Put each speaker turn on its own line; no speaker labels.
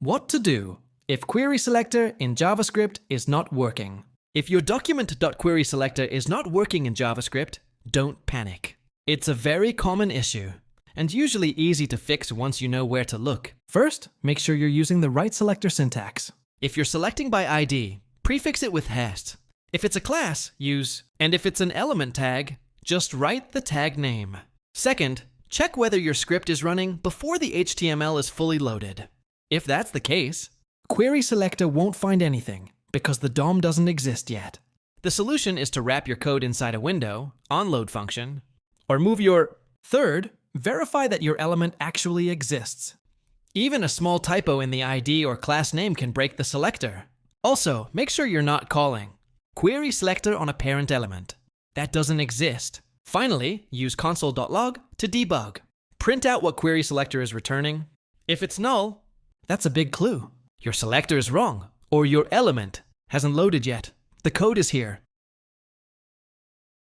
What to do if querySelector in JavaScript is not working. If your document.querySelector is not working in JavaScript, don't panic. It's a very common issue, and usually easy to fix once you know where to look. First, make sure you're using the right selector syntax. If you're selecting by ID, prefix it with hast. If it's a class, use, and if it's an element tag, just write the tag name. Second, check whether your script is running before the HTML is fully loaded. If that's the case, querySelector won't find anything because the DOM doesn't exist yet. The solution is to wrap your code inside a window, onload function, or move your... Third, verify that your element actually exists. Even a small typo in the ID or class name can break the selector. Also, make sure you're not calling querySelector on a parent element. That doesn't exist. Finally, use console.log to debug. Print out what querySelector is returning. If it's null, that's a big clue. Your selector is wrong, or your element hasn't loaded yet. The code is here.